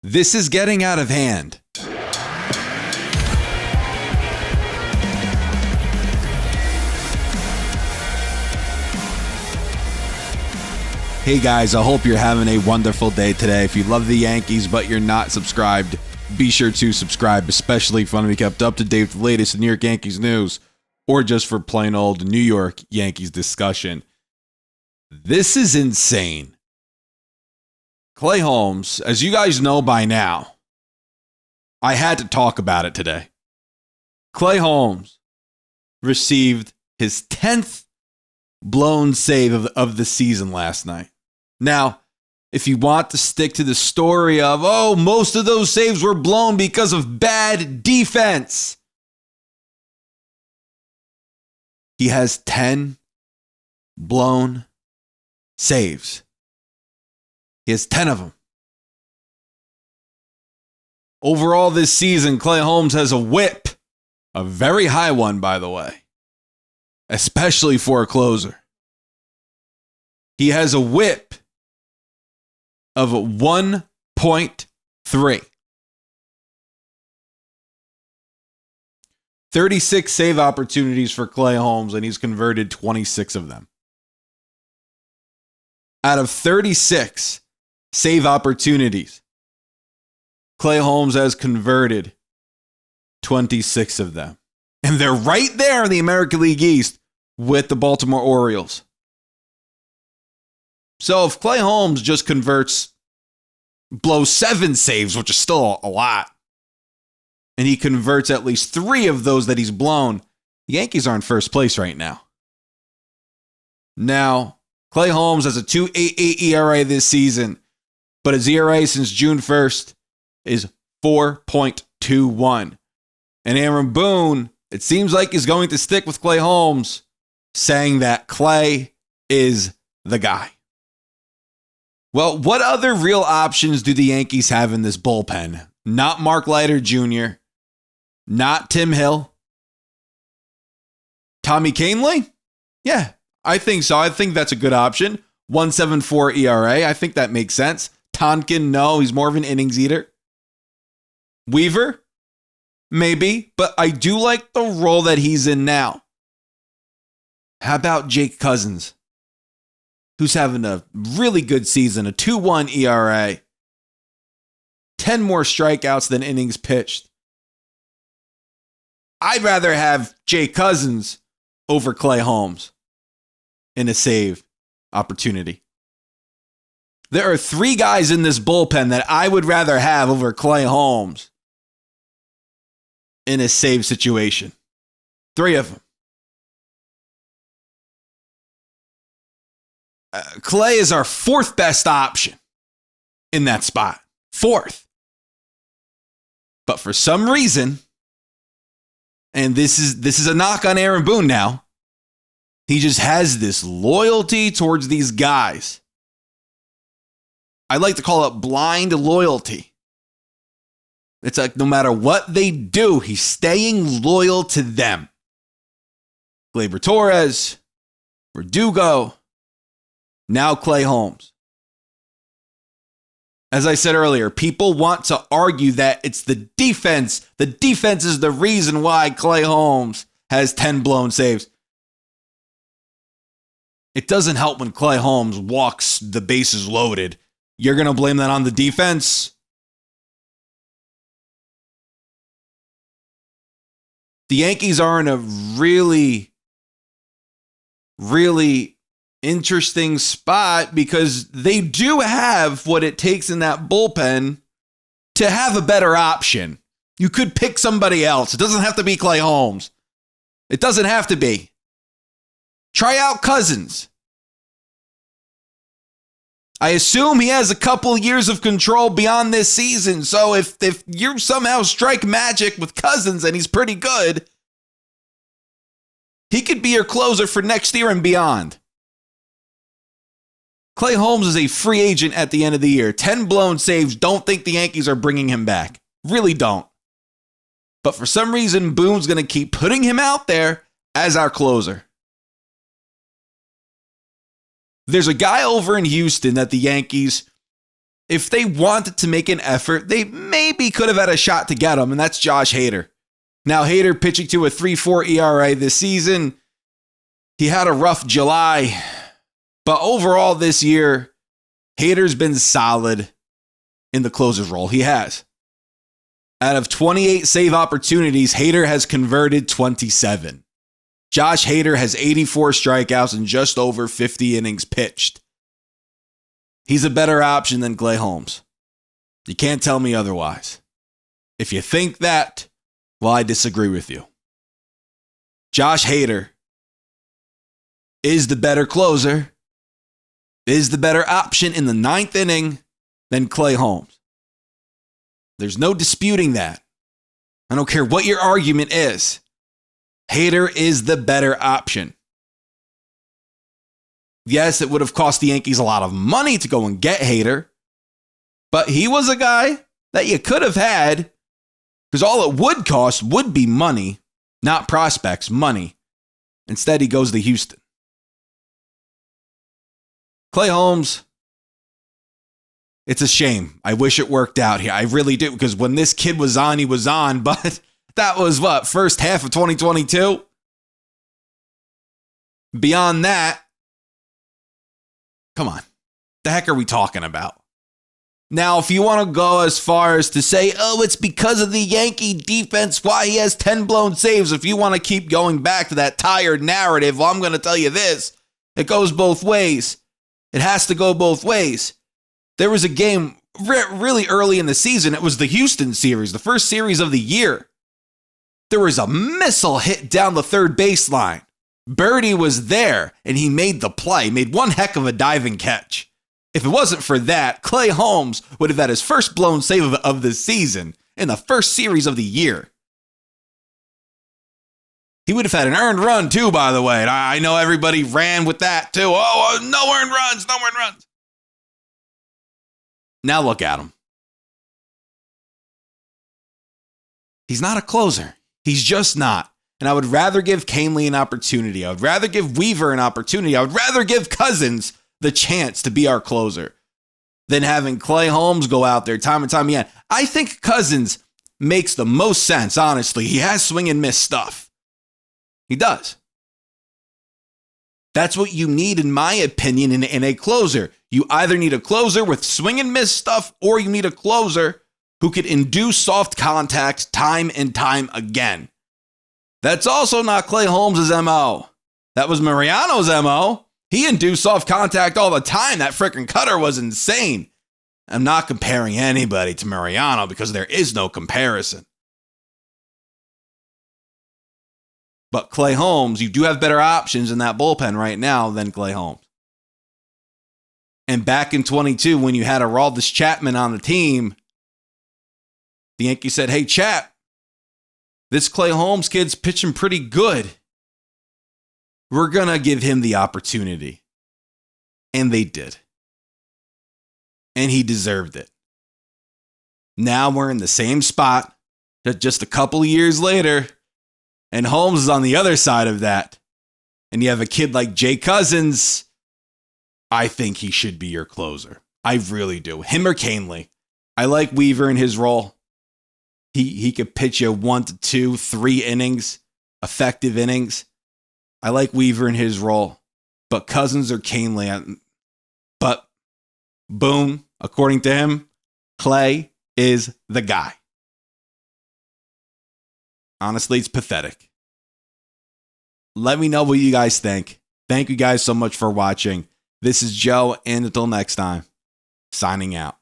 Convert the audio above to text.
This is getting out of hand. Hey guys, I hope you're having a wonderful day today. If you love the Yankees but you're not subscribed, be sure to subscribe, especially if you want to be kept up to date with the latest New York Yankees news or just for plain old New York Yankees discussion. This is insane. Clay Holmes, as you guys know by now, I had to talk about it today. Clay Holmes received his 10th blown save of the season last night. Now, if you want to stick to the story of, most of those saves were blown because of bad defense, he has 10 blown saves. He has 10 of them. Overall this season, Clay Holmes has a whip, a very high one, by the way, especially for a closer. He has a whip of 1.3. 36 save opportunities for Clay Holmes, and he's converted 26 of them. Out of 36 save opportunities, Clay Holmes has converted 26 of them. And they're right there in the American League East with the Baltimore Orioles. So if Clay Holmes just blows 7 saves, which is still a lot, and he converts at least 3 of those that he's blown, the Yankees are in first place right now. Now, Clay Holmes has a 2.88 ERA this season, but his ERA since June 1st is 4.21. And Aaron Boone, it seems like he's going to stick with Clay Holmes, saying that Clay is the guy. Well, what other real options do the Yankees have in this bullpen? Not Mark Leiter Jr., not Tim Hill. Tommy Kahnle? Yeah, I think so. I think that's a good option. 1.74 ERA. I think that makes sense. Tonkin, no, he's more of an innings eater. Weaver? Maybe, but I do like the role that he's in now. How about Jake Cousins, who's having a really good season, a 2.1 ERA, 10 more strikeouts than innings pitched. I'd rather have Jake Cousins over Clay Holmes in a save opportunity. There are 3 guys in this bullpen that I would rather have over Clay Holmes in a save situation. 3 of them. Clay is our 4th best option in that spot. 4th. But for some reason, and this is a knock on Aaron Boone now, he just has this loyalty towards these guys. I like to call it blind loyalty. It's like no matter what they do, he's staying loyal to them. Gleyber Torres, Verdugo, now Clay Holmes. As I said earlier, people want to argue that it's the defense. The defense is the reason why Clay Holmes has 10 blown saves. It doesn't help when Clay Holmes walks the bases loaded. You're going to blame that on the defense? The Yankees are in a really, really interesting spot because they do have what it takes in that bullpen to have a better option. You could pick somebody else. It doesn't have to be Clay Holmes. It doesn't have to be. Try out Cousins. I assume he has a couple years of control beyond this season. So if you somehow strike magic with Cousins and he's pretty good, he could be your closer for next year and beyond. Clay Holmes is a free agent at the end of the year. 10 blown saves. Don't think the Yankees are bringing him back. Really don't. But for some reason, Boone's going to keep putting him out there as our closer. There's a guy over in Houston that the Yankees if they wanted to make an effort, they maybe could have had a shot to get him, and that's Josh Hader. Now, Hader pitching to a 3.4 ERA this season. He had a rough July, but overall this year, Hader's been solid in the closer's role. He has. Out of 28 save opportunities, Hader has converted 27. Josh Hader has 84 strikeouts and just over 50 innings pitched. He's a better option than Clay Holmes. You can't tell me otherwise. If you think that, well, I disagree with you. Josh Hader is the better closer, is the better option in the ninth inning than Clay Holmes. There's no disputing that. I don't care what your argument is. Hader is the better option. Yes, it would have cost the Yankees a lot of money to go and get Hader, but he was a guy that you could have had because all it would cost would be money, not prospects, money. Instead, he goes to Houston. Clay Holmes, it's a shame. I wish it worked out here. I really do, because when this kid was on, he was on, but that was what, first half of 2022? Beyond that, come on. The heck are we talking about? Now, if you want to go as far as to say, oh, it's because of the Yankee defense why he has 10 blown saves, if you want to keep going back to that tired narrative, well, I'm going to tell you this. It goes both ways. It has to go both ways. There was a game really early in the season. It was the Houston series, the first series of the year. There was a missile hit down the third baseline. Birdie was there, and he made the play, made one heck of a diving catch. If it wasn't for that, Clay Holmes would have had his first blown save of the season in the first series of the year. He would have had an earned run too, by the way. And I know everybody ran with that too. Oh, no earned runs, no earned runs. Now look at him. He's not a closer. He's just not. And I would rather give Canely an opportunity. I would rather give Weaver an opportunity. I would rather give Cousins the chance to be our closer than having Clay Holmes go out there time and time again. I think Cousins makes the most sense, honestly. He has swing and miss stuff. He does. That's what you need, in my opinion, in a closer. You either need a closer with swing and miss stuff, or you need a closer who could induce soft contact time and time again. That's also not Clay Holmes' MO. That was Mariano's MO. He induced soft contact all the time. That freaking cutter was insane. I'm not comparing anybody to Mariano because there is no comparison. But Clay Holmes, you do have better options in that bullpen right now than Clay Holmes. And back in 22, when you had Aroldis Chapman on the team, the Yankees said, hey, Chap, this Clay Holmes kid's pitching pretty good. We're going to give him the opportunity. And they did. And he deserved it. Now we're in the same spot that just a couple of years later, and Holmes is on the other side of that. And you have a kid like Jay Cousins. I think he should be your closer. I really do. Him or Canely. I like Weaver in his role. He could pitch you 1 to 2, 3 innings, effective innings. I like Weaver in his role. But Cousins or Canely. But boom, according to him, Clay is the guy. Honestly, it's pathetic. Let me know what you guys think. Thank you guys so much for watching. This is Joe, and until next time, signing out.